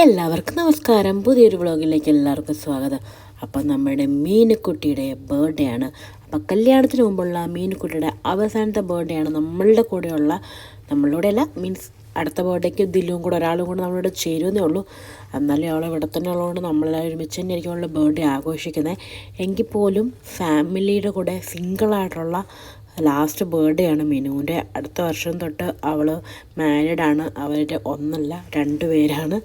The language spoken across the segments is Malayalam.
എല്ലാവർക്കും നമസ്കാരം. പുതിയൊരു വ്ളോഗിലേക്ക് എല്ലാവർക്കും സ്വാഗതം. അപ്പം നമ്മുടെ മീനുക്കുട്ടിയുടെ ബർത്ത്ഡേ ആണ്. അപ്പം കല്യാണത്തിന് മുമ്പുള്ള മീനുക്കുട്ടിയുടെ അവസാനത്തെ ബർത്ത്ഡേ ആണ്. നമ്മളുടെ കൂടെയുള്ള, നമ്മളുടെ അല്ല, മീൻസ് അടുത്ത ബർത്ത്ഡേക്ക് ദില്ലും കൂടെ ഒരാളും കൂടെ നമ്മളിവിടെ ചേരുന്നേ ഉള്ളൂ. എന്നാലും അവളെ ഇവിടെ തന്നെ ഉള്ളതുകൊണ്ട് നമ്മളെല്ലാവരും ഒരുമിച്ച് തന്നെ ആയിരിക്കും അവളുടെ ബർത്ത്ഡേ ആഘോഷിക്കുന്നത്. എങ്കിൽ പോലും ഫാമിലിയുടെ കൂടെ സിംഗിളായിട്ടുള്ള ലാസ്റ്റ് ബർത്ത്ഡേ ആണ് മിനുവിൻ്റെ. അടുത്ത വർഷം തൊട്ട് അവൾ മാരീഡാണ്. അവരുടെ ഒന്നല്ല 2 പേരാണ്.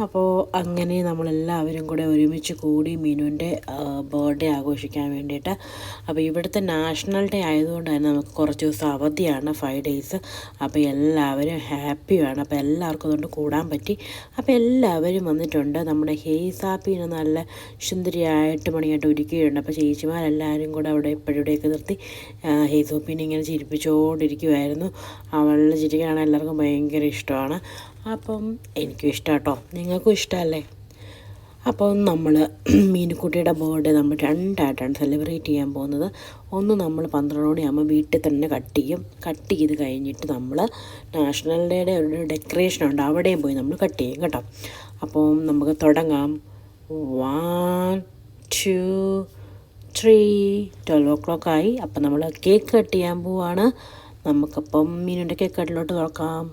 അപ്പോൾ അങ്ങനെ നമ്മളെല്ലാവരും കൂടെ ഒരുമിച്ച് കൂടി മിനുവിൻ്റെ ബർത്ത്ഡേ ആഘോഷിക്കാൻ വേണ്ടിയിട്ട്. അപ്പോൾ ഇവിടുത്തെ നാഷണൽ ഡേ ആയതുകൊണ്ട് തന്നെ നമുക്ക് കുറച്ച് ദിവസം അവധിയാണ്, 5 ഡേയ്സ്. അപ്പോൾ എല്ലാവരും ഹാപ്പിയാണ്. അപ്പോൾ എല്ലാവർക്കും അതുകൊണ്ട് കൂടാൻ പറ്റി. അപ്പോൾ എല്ലാവരും വന്നിട്ടുണ്ട്. നമ്മുടെ ഹെയ്സാപ്പിനെ നല്ല സുന്ദരിയായിട്ട് മണിയായിട്ട് ഒരുക്കിയിട്ടുണ്ട്. അപ്പോൾ ചേച്ചിമാരെല്ലാവരും കൂടെ അവിടെ ഇപ്പോഴിവിടെയൊക്കെ നിർത്തി ഹെയ്സോപ്പിനെ ഇങ്ങനെ ചിരിപ്പിച്ചുകൊണ്ടിരിക്കുമായിരുന്നു. അവളുടെ ചിരിക്കാണ് എല്ലാവർക്കും ഭയങ്കര ഇഷ്ടമാണ്. അപ്പം എനിക്കും ഇഷ്ടം കേട്ടോ, നിങ്ങൾക്കും ഇഷ്ടമല്ലേ? അപ്പോൾ നമ്മൾ മീനുക്കുട്ടിയുടെ ബർത്ത്ഡേ നമ്മൾ 2 ആയിട്ടാണ് സെലിബ്രേറ്റ് ചെയ്യാൻ പോകുന്നത്. ഒന്ന് നമ്മൾ 12 മണിയാകുമ്പോൾ വീട്ടിൽ തന്നെ കട്ട് ചെയ്ത് കഴിഞ്ഞിട്ട് നമ്മൾ നാഷണൽ ഡേയുടെ ഒരു ഡെക്കറേഷൻ ഉണ്ട്, അവിടെയും പോയി നമ്മൾ കട്ട് ചെയ്യും കേട്ടോ. അപ്പോൾ നമുക്ക് തുടങ്ങാം. 1 2 3 12 o'clock ആയി. അപ്പം നമ്മൾ കേക്ക് കട്ട് ചെയ്യാൻ പോവാണ്. നമുക്കപ്പം മീനുൻ്റെ കേക്ക് കട്ടിലോട്ട് നോക്കാം.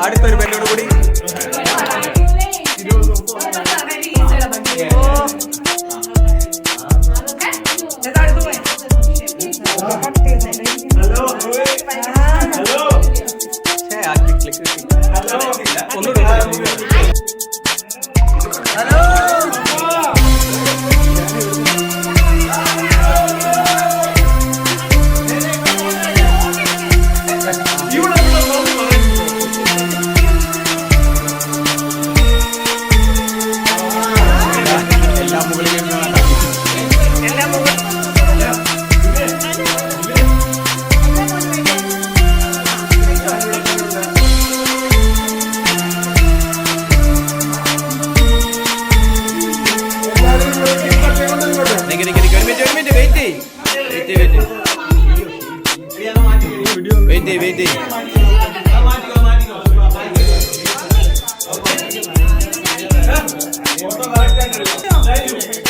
അടുത്തൊരു പെണ്ണോട് കൂടി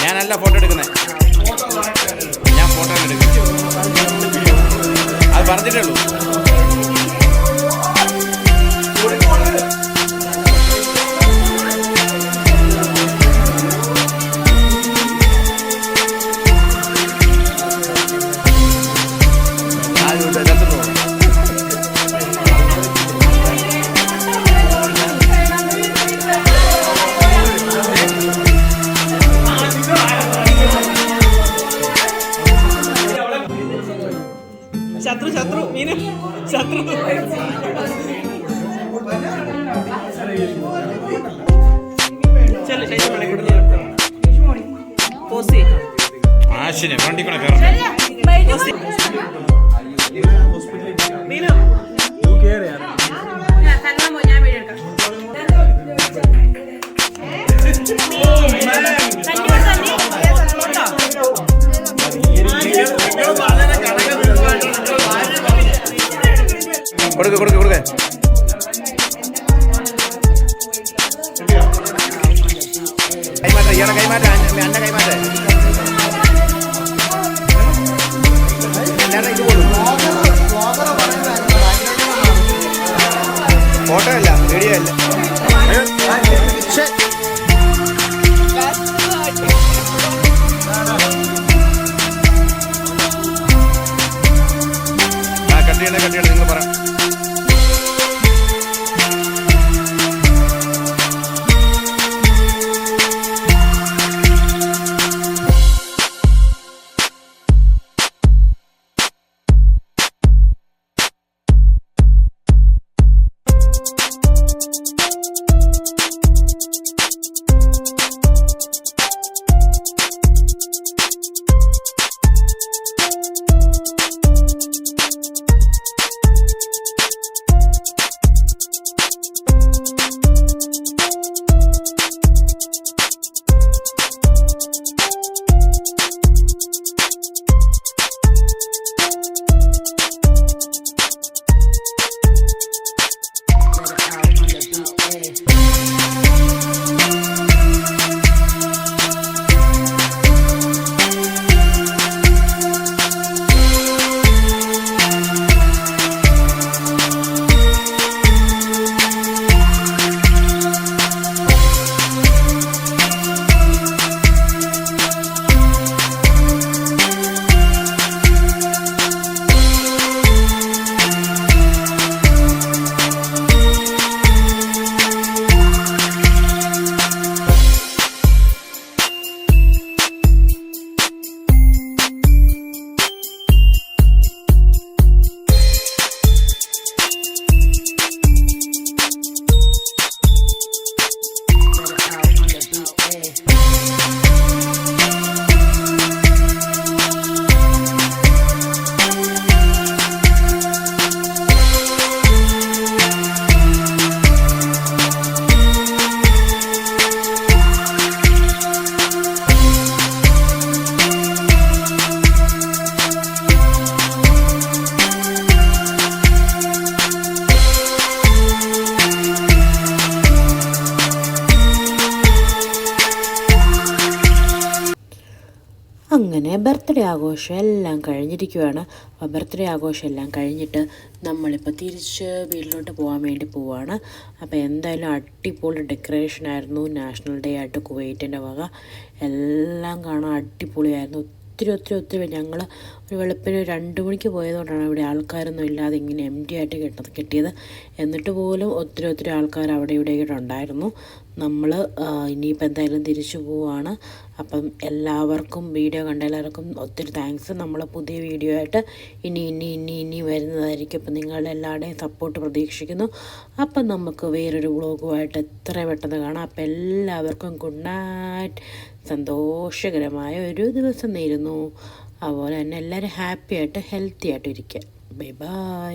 ഞാനല്ല ഫോട്ടോ എടുക്കുന്നത്, ഞാൻ ഫോട്ടോ എടുക്കും. അത് പറഞ്ഞിട്ടേ ഉള്ളൂ. ശത്രു മീന് ശത്രു ആശിനെ വണ്ടിക്കൂടെ കയറണം. കൊടുക്ക് കൈമാറ്റ ഇയാളെ കൈമാറ്റ എൻ്റെ കൈമാറ്റ ഇത് കൊടുക്കും ഫോട്ടോ അല്ല വീഡിയോ അല്ല കട്ട് ചെയ്യണേ നിങ്ങൾ പറ അങ്ങനെ ബർത്ത്ഡേ ആഘോഷം എല്ലാം കഴിഞ്ഞിരിക്കുകയാണ്. അപ്പോൾ ബർത്ത്ഡേ ആഘോഷം എല്ലാം കഴിഞ്ഞിട്ട് നമ്മളിപ്പോൾ തിരിച്ച് വീട്ടിലോട്ട് പോകാൻ വേണ്ടി പോവുകയാണ്. അപ്പോൾ എന്തായാലും അടിപൊളി ഡെക്കറേഷനായിരുന്നു. നാഷണൽ ഡേ ആയിട്ട് കുവൈറ്റിൻ്റെ വക എല്ലാം കാണാൻ അടിപൊളിയായിരുന്നു. ഒത്തിരി ഞങ്ങൾ ഒരു വെളുപ്പിന് 2 മണിക്ക് പോയതുകൊണ്ടാണ് ഇവിടെ ആൾക്കാരൊന്നും ഇല്ലാതെ ഇങ്ങനെ എംപ്റ്റി ആയിട്ട് കിട്ടിയത്. എന്നിട്ട് പോലും ഒത്തിരി ആൾക്കാർ അവിടെ ഇവിടെയൊക്കെ ഉണ്ടായിരുന്നു. നമ്മൾ ഇനിയിപ്പോൾ എന്തായാലും തിരിച്ചു പോവുകയാണ്. അപ്പം എല്ലാവർക്കും വീഡിയോ കണ്ട എല്ലാവർക്കും ഒത്തിരി താങ്ക്സ്. നമ്മൾ പുതിയ വീഡിയോ ആയിട്ട് ഇനി വരുന്നതായിരിക്കും. അപ്പം നിങ്ങളുടെ എല്ലാവരുടെയും സപ്പോർട്ട് പ്രതീക്ഷിക്കുന്നു. അപ്പം നമുക്ക് വേറൊരു വ്ളോഗുമായിട്ട് എത്രയും പെട്ടെന്ന് കാണാം. അപ്പം എല്ലാവർക്കും ഗുഡ് നൈറ്റ്. സന്തോഷകരമായ ഒരു ദിവസം നേരുന്നു. അതുപോലെ തന്നെ എല്ലാവരും ഹാപ്പി ആയിട്ട് ഹെൽത്തി ആയിട്ട് ഇരിക്കുക. Bye bye.